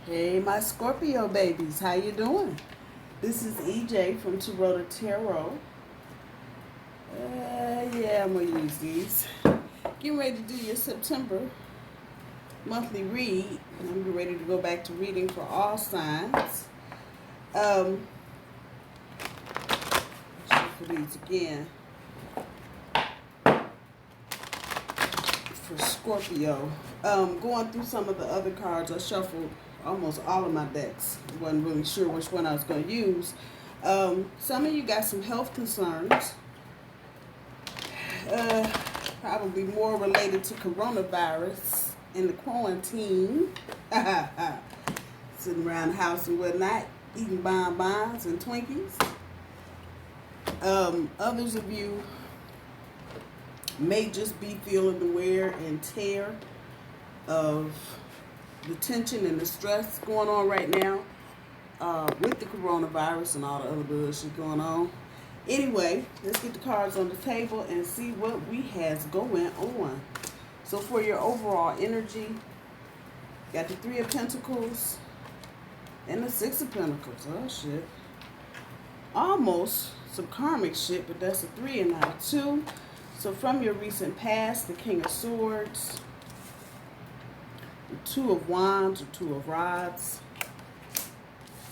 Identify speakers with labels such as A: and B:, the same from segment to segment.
A: Hey, my Scorpio babies, how you doing? This is EJ from Taurota Tarot. Yeah, I'm gonna use these. Getting ready to do your September monthly read, and I'm getting ready to go back to reading for all signs. For these again for Scorpio. Going through some of the other cards, I shuffled almost all of my decks. Wasn't really sure which one I was going to use. Some of you got some health concerns, probably more related to coronavirus and the quarantine. Sitting around the house and whatnot, eating bonbons and Twinkies. Others of you may just be feeling the wear and tear of the tension and the stress going on right now with the coronavirus and all the other bullshit going on. Anyway, let's get the cards on the table and see what we has going on. So for your overall energy, got the Three of Pentacles and the Six of Pentacles. Oh shit. Almost some karmic shit, but that's a 3 and not a 2. So from your recent past, the King of Swords, the Two of Wands or Two of Rods,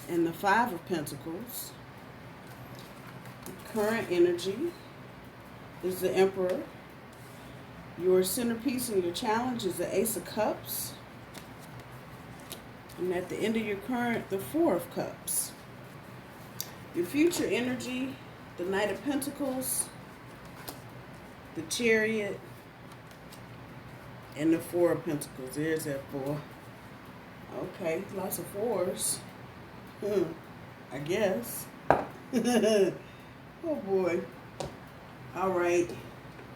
A: and the Five of Pentacles. The current energy is the Emperor. Your centerpiece and your challenge is the Ace of Cups. And at the end of your current, the Four of Cups. Your future energy, the Knight of Pentacles, the Chariot, and the Four of Pentacles. There's that 4. Okay, lots of 4s. I guess. Oh boy. Alright,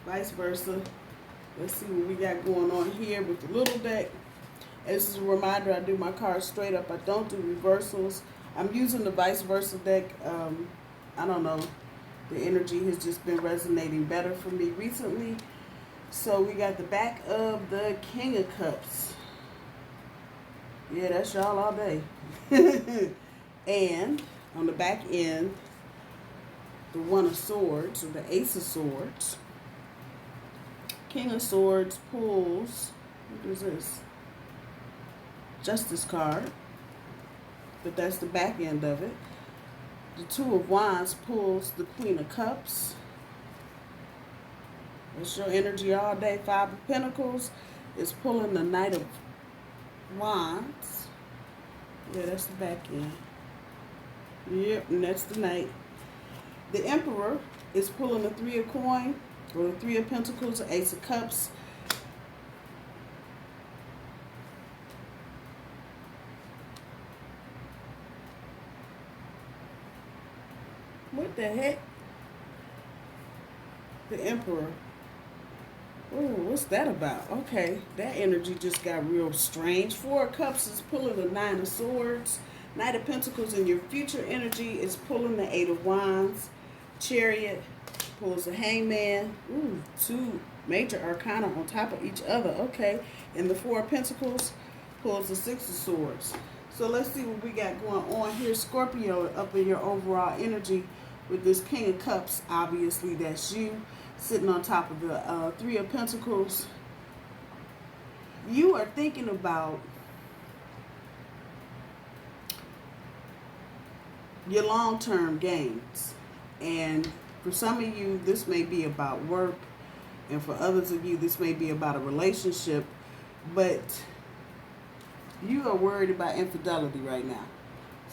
A: vice versa. Let's see what we got going on here with the little deck. As a reminder, I do my cards straight up. I don't do reversals. I'm using the vice versa deck. I don't know. The energy has just been resonating better for me recently. So we got the back of the King of Cups. Yeah, that's y'all all day. And on the back end, the One of Swords or the Ace of Swords. King of Swords pulls, what is this? Justice card. But that's the back end of it. The Two of Wands pulls the Queen of Cups. That's your energy all day. Five of Pentacles is pulling the Knight of Wands. Yeah, that's the back end. Yep, and that's the Knight. The Emperor is pulling the Three of Coin, or the Three of Pentacles, the Ace of Cups. What the heck? The Emperor. Oh, what's that about? Okay, that energy just got real strange. Four of Cups is pulling the Nine of Swords. Knight of Pentacles in your future energy is pulling the Eight of Wands. Chariot pulls the Hangman. Ooh, 2 major arcana on top of each other. Okay, and the Four of Pentacles pulls the Six of Swords. So let's see what we got going on here. Scorpio, up in your overall energy with this King of Cups. Obviously, that's you sitting on top of the Three of Pentacles. You are thinking about your long-term gains. And for some of you, this may be about work. And for others of you, this may be about a relationship. But you are worried about infidelity right now.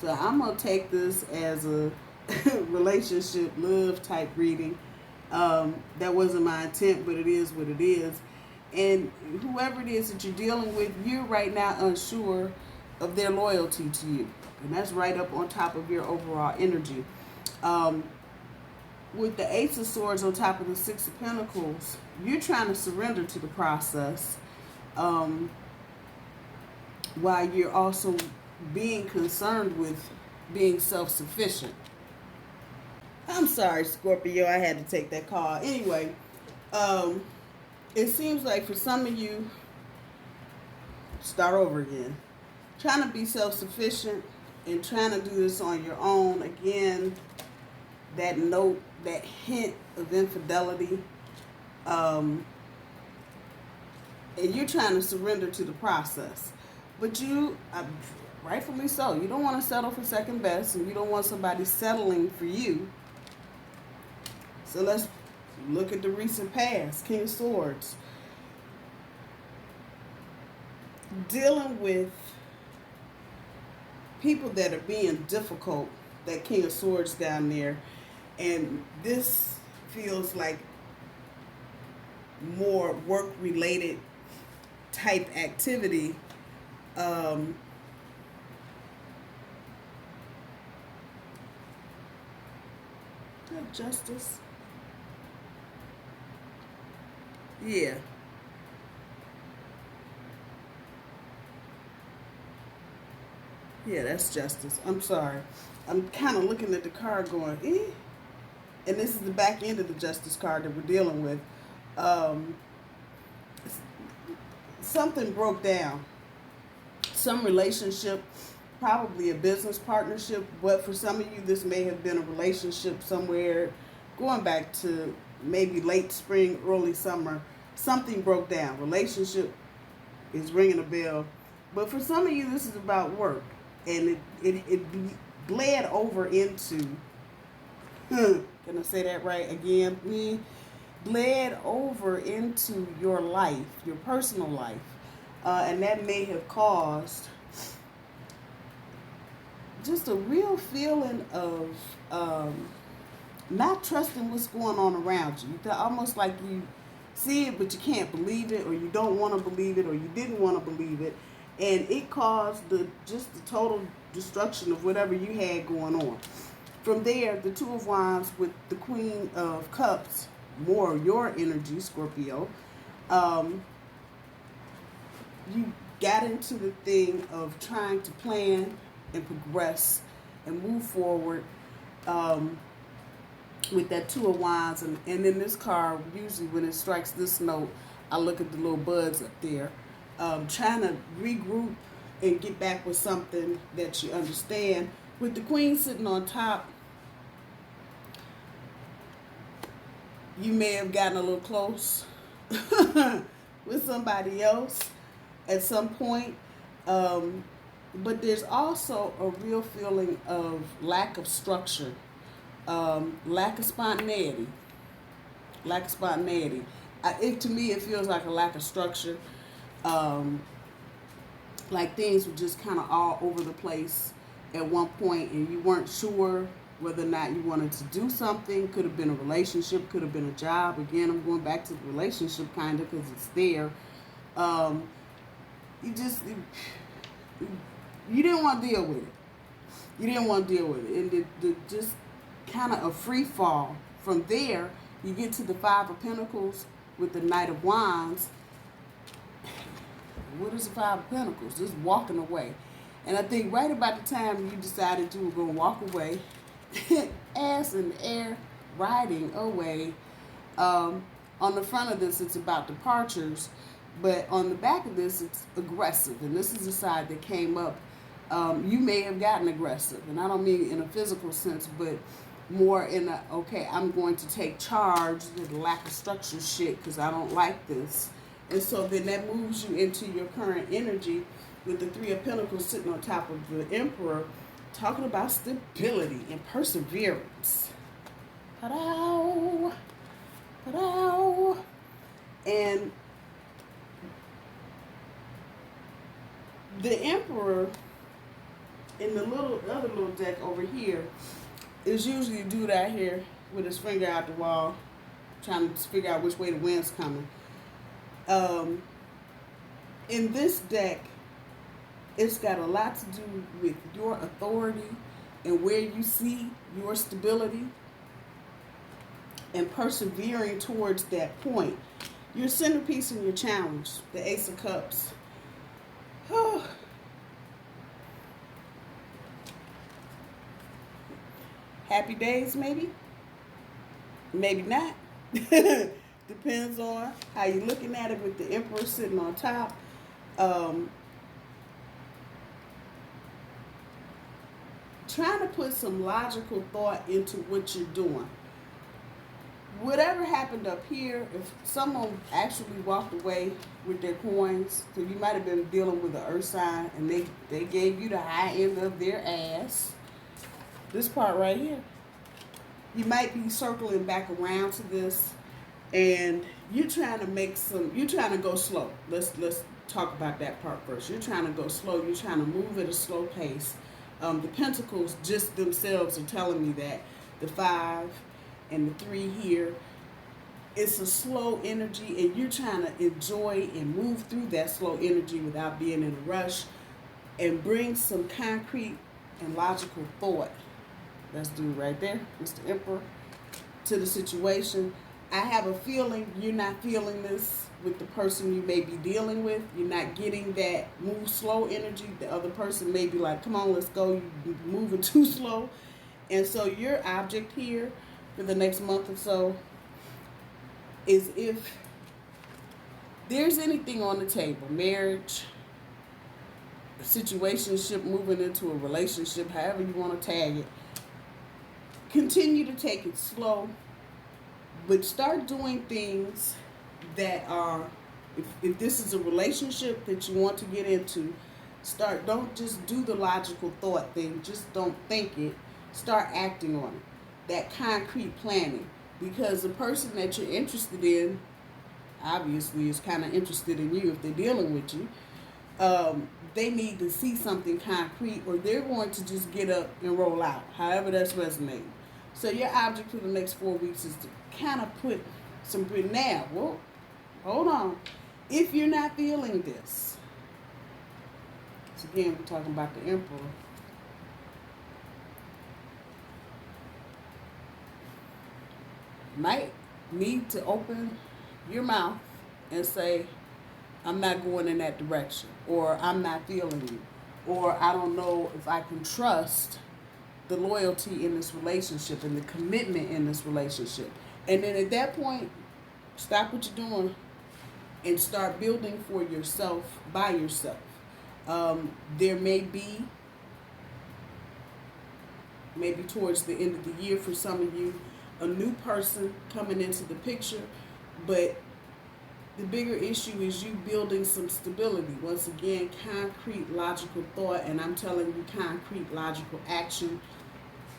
A: So I'm going to take this as a relationship, love type reading. That wasn't my intent, but it is what it is. And whoever it is that you're dealing with, you're right now unsure of their loyalty to you. And that's right up on top of your overall energy. With the Ace of Swords on top of the Six of Pentacles, you're trying to surrender to the process, while you're also being concerned with being self-sufficient. I'm sorry, Scorpio, I had to take that call. Anyway, it seems like for some of you, start over again. trying to be self-sufficient and trying to do this on your own. Again, that note, that hint of infidelity. And you're trying to surrender to the process. But you, rightfully so, you don't want to settle for second best, and you don't want somebody settling for you. So let's look at the recent past. King of Swords. Dealing with people that are being difficult, that King of Swords down there. And this feels like more work-related type activity. Justice. Yeah. Yeah, that's justice. I'm sorry. I'm kind of looking at the card going, eh? And this is the back end of the justice card that we're dealing with. Something broke down. Some relationship, probably a business partnership, but for some of you, this may have been a relationship somewhere going back to maybe late spring, early summer. Something broke down. Relationship is ringing a bell. But for some of you, this is about work. And it bled over into, can I say that right again? Bled over into your life, your personal life. And that may have caused just a real feeling of not trusting what's going on around you. Almost like you see it, but you can't believe it, or you don't want to believe it, or you didn't want to believe it. And it caused just the total destruction of whatever you had going on. From there, the Two of Wands with the Queen of Cups, more your energy, Scorpio. You got into the thing of trying to plan and progress and move forward with that Two of Wands. And in this card, usually when it strikes this note, I look at the little buds up there. Trying to regroup and get back with something that you understand. With the Queen sitting on top, you may have gotten a little close with somebody else at some point. But there's also a real feeling of lack of structure, lack of spontaneity. Lack of spontaneity. To me, it feels like a lack of structure. Like things were just kind of all over the place at one point, and you weren't sure whether or not you wanted to do something. Could have been a relationship, could have been a job. Again, I'm going back to the relationship kind of because it's there. You didn't want to deal with it. You didn't want to deal with it. And the just kind of a free fall. From there, you get to the Five of Pentacles with the Knight of Wands. What is the Five of Pentacles? Just walking away. And I think right about the time you decided you were going to walk away, ass in the air, riding away. On the front of this, it's about departures. But on the back of this, it's aggressive. And this is the side that came up. You may have gotten aggressive. And I don't mean in a physical sense, but more in a, okay, I'm going to take charge, the lack of structure shit, because I don't like this. And so then that moves you into your current energy with the Three of Pentacles sitting on top of the Emperor, talking about stability and perseverance. Ta-da! Ta-da! And the Emperor in the other little deck over here is usually a dude out here with his finger out the wall, trying to figure out which way the wind's coming. In this deck, it's got a lot to do with your authority and where you see your stability and persevering towards that point. Your centerpiece and your challenge, the Ace of Cups. Happy days, maybe? Maybe not. Depends on how you're looking at it with the Emperor sitting on top. trying to put some logical thought into what you're doing. Whatever happened up here, if someone actually walked away with their coins, so you might have been dealing with an earth sign and they gave you the high end of their ass. This part right here. You might be circling back around to this, and you're trying to go slow. Let's talk about that part first. You're trying to go slow. You're trying to move at a slow pace. The pentacles just themselves are telling me that. The 5 and the 3 here. It's a slow energy, and you're trying to enjoy and move through that slow energy without being in a rush, and bring some concrete and logical thought. That's dude right there, Mr. Emperor, to the situation. I have a feeling you're not feeling this with the person you may be dealing with. You're not getting that move slow energy. The other person may be like, come on, let's go. You're moving too slow. And so your object here for the next month or so is if there's anything on the table, marriage, situationship, moving into a relationship, however you want to tag it, continue to take it slow, but start doing things that are, if this is a relationship that you want to get into, don't just do the logical thought thing, just don't think it, start acting on it. That concrete planning, because the person that you're interested in obviously is kind of interested in you if they're dealing with you. They need to see something concrete, or they're going to just get up and roll out, however that's resonating. So your object for the next 4 weeks is to kind of put some grit. Now, whoa, hold on. If you're not feeling this, so again, we're talking about the Emperor. Might need to open your mouth and say, I'm not going in that direction, or I'm not feeling you, or I don't know if I can trust the loyalty in this relationship and the commitment in this relationship. And then at that point, stop what you're doing and start building for yourself by yourself. There may be, maybe towards the end of the year for some of you, a new person coming into the picture, but the bigger issue is you building some stability. Once again, concrete, logical thought, and I'm telling you, concrete, logical action.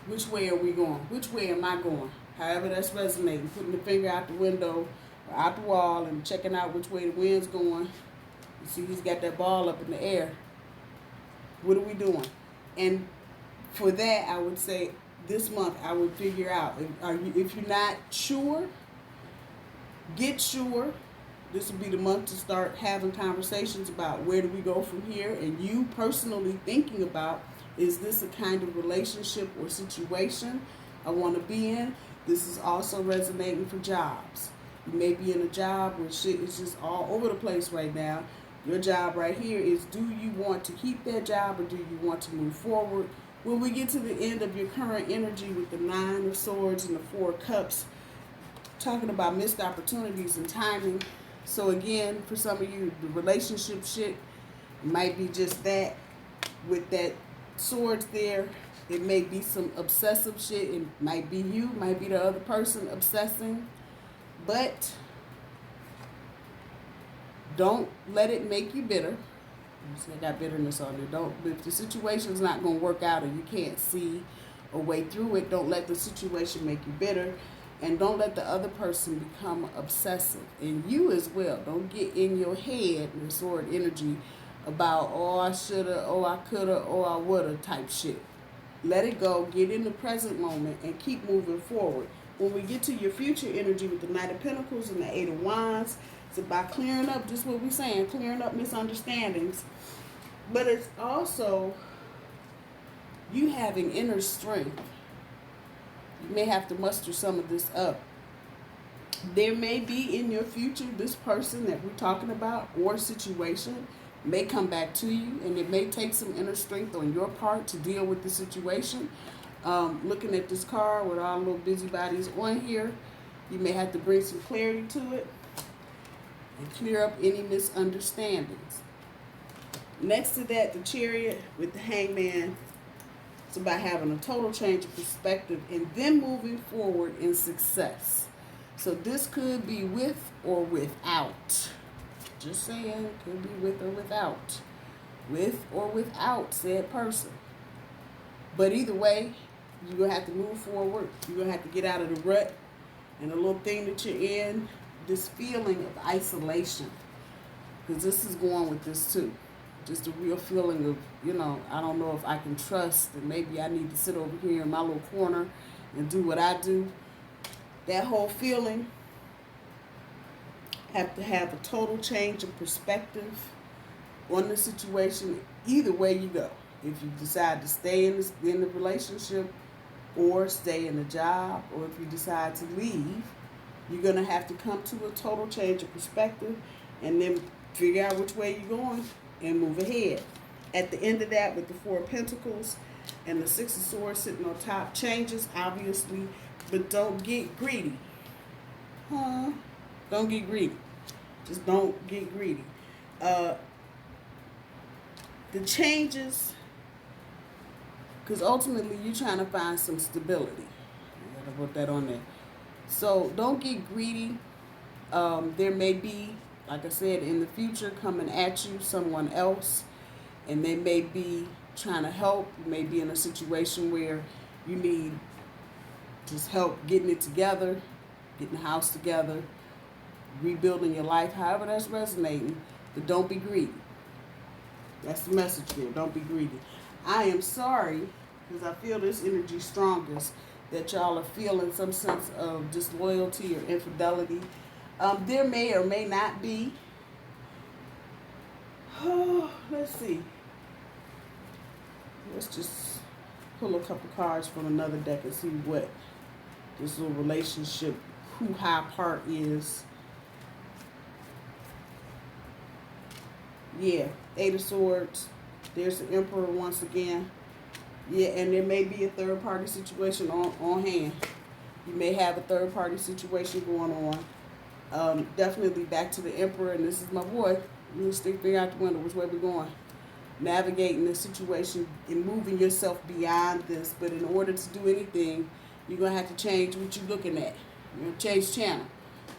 A: Which way are we going? Which way am I going? However that's resonating. Putting the finger out the window or out the wall and checking out which way the wind's going. You see he's got that ball up in the air. What are we doing? And for that, I would say this month I would figure out, if you're not sure, get sure. This will be the month to start having conversations about where do we go from here, and you personally thinking about, is this a kind of relationship or situation I want to be in? This is also resonating for jobs. You may be in a job where shit is just all over the place right now. Your job right here is, do you want to keep that job or do you want to move forward? When we get to the end of your current energy with the 9 of Swords and the 4 of Cups, talking about missed opportunities and timing. So again, for some of you, the relationship shit might be just that. With that Swords there, it may be some obsessive shit. It might be you, might be the other person obsessing. But don't let it make you bitter. I got bitterness on there. If the situation's not going to work out or you can't see a way through it, don't let the situation make you bitter. And don't let the other person become obsessive. And you as well. Don't get in your head, the sword energy, about, oh, I shoulda, oh, I coulda, oh, I woulda type shit. Let it go. Get in the present moment and keep moving forward. When we get to your future energy with the Knight of Pentacles and the 8 of Wands, it's about clearing up, just what we're saying, clearing up misunderstandings. But it's also you having inner strength. You may have to muster some of this up. There may be in your future, this person that we're talking about or situation may come back to you, and it may take some inner strength on your part to deal with the situation. Looking at this card with all little busybodies on here, you may have to bring some clarity to it and clear up any misunderstandings. Next to that, the Chariot with the Hangman. It's about having a total change of perspective and then moving forward in success. So this could be with or without. Just saying, could be with or without. With or without said person. But either way, you're going to have to move forward. You're going to have to get out of the rut and the little thing that you're in, this feeling of isolation. Because this is going with this too. Just a real feeling of, I don't know if I can trust, and maybe I need to sit over here in my little corner and do what I do. That whole feeling, have to have a total change of perspective on the situation. Either way you go. If you decide to stay in the relationship or stay in the job, or if you decide to leave, you're going to have to come to a total change of perspective and then figure out which way you're going and move ahead. At the end of that, with the Four of Pentacles and the Six of Swords sitting on top, changes, obviously, but don't get greedy. Don't get greedy. Just don't get greedy. The changes, because ultimately you're trying to find some stability. I gotta put that on there. So don't get greedy. There may be, like I said, in the future coming at you someone else, and they may be trying to help. You may be in a situation where you need just help getting it together, getting the house together, rebuilding your life, however that's resonating, but don't be greedy. That's the message here. Don't be greedy. I am sorry, because I feel this energy strongest, that y'all are feeling some sense of disloyalty or infidelity. There may or may not be. Let's see. Let's just pull a couple cards from another deck and see what this little relationship hoo-ha part is. Yeah, Eight of Swords. There's the Emperor once again. Yeah, and there may be a third-party situation on hand. You may have a third-party situation going on. Definitely back to the Emperor, and this is my boy. You stick figure out the window, which way we're going. Navigating this situation and moving yourself beyond this. But in order to do anything, you're going to have to change what you're looking at. You're going to change channel.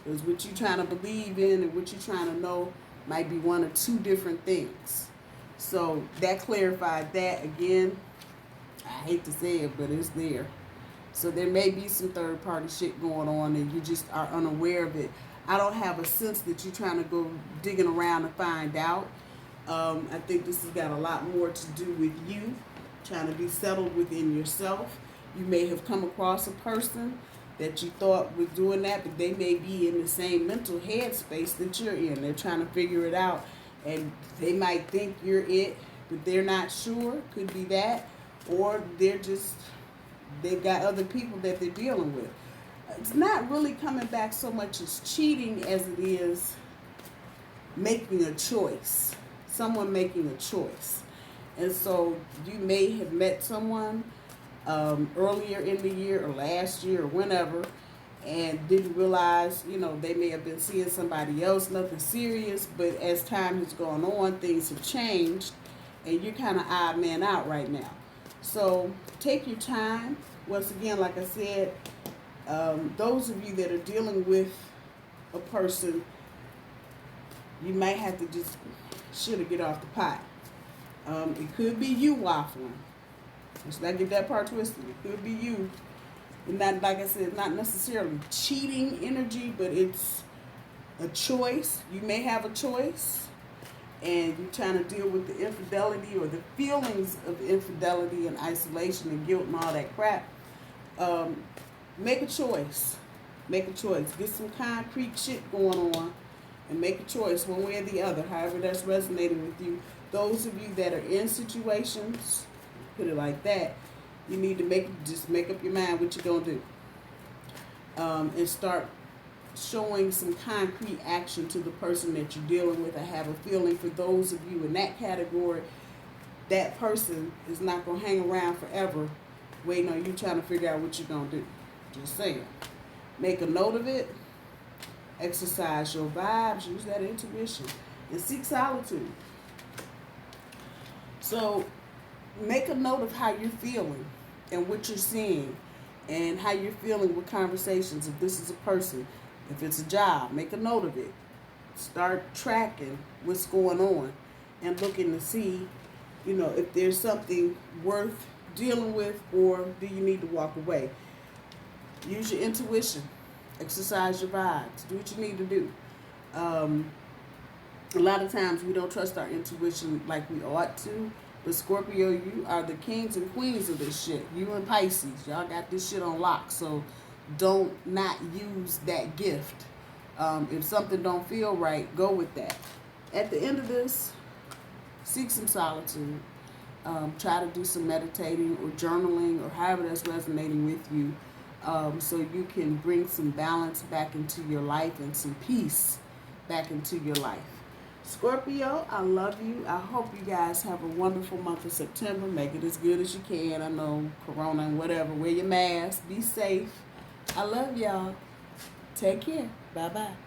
A: Because what you're trying to believe in and what you're trying to know might be one or two different things. So that clarified that. Again, I hate to say it, but it's there. So there may be some third party shit going on and you just are unaware of it. I don't have a sense that you're trying to go digging around to find out. I think this has got a lot more to do with you trying to be settled within yourself. You may have come across a person that you thought was doing that, but they may be in the same mental headspace that you're in. They're trying to figure it out, and they might think you're it, but they're not sure. Could be that, or they've got other people that they're dealing with. It's not really coming back so much as cheating as it is making a choice. Someone making a choice. And so you may have met someone earlier in the year or last year or whenever, and didn't realize, they may have been seeing somebody else, nothing serious, but as time has gone on, things have changed, and you're kind of odd man out right now. So take your time. Once again, like I said, those of you that are dealing with a person, you might have to just get off the pot. It could be you waffling. Let's not get that part twisted. It could be you. And not, like I said, not necessarily cheating energy, but it's a choice. You may have a choice, and you're trying to deal with the infidelity or the feelings of infidelity and isolation and guilt and all that crap. Make a choice. Make a choice. Get some concrete shit going on and make a choice one way or the other, however that's resonating with you. Those of you that are in situations, put it like that, you need to make up your mind what you're going to do. And start showing some concrete action to the person that you're dealing with. I have a feeling for those of you in that category, that person is not going to hang around forever waiting on you trying to figure out what you're going to do. Just saying. Make a note of it. Exercise your vibes. Use that intuition. And seek solitude. So, make a note of how you're feeling and what you're seeing and how you're feeling with conversations. If this is a person, if it's a job, make a note of it. Start tracking what's going on and looking to see, if there's something worth dealing with, or do you need to walk away. Use your intuition. Exercise your vibes. Do what you need to do. A lot of times we don't trust our intuition like we ought to. But Scorpio, you are the kings and queens of this shit. You and Pisces, y'all got this shit on lock. So don't not use that gift. If something don't feel right, go with that. At the end of this, seek some solitude. Try to do some meditating or journaling or however that's resonating with you, so you can bring some balance back into your life and some peace back into your life. Scorpio, I love you. I hope you guys have a wonderful month of September. Make it as good as you can. I know Corona and whatever. Wear your mask. Be safe. I love y'all. Take care. Bye-bye.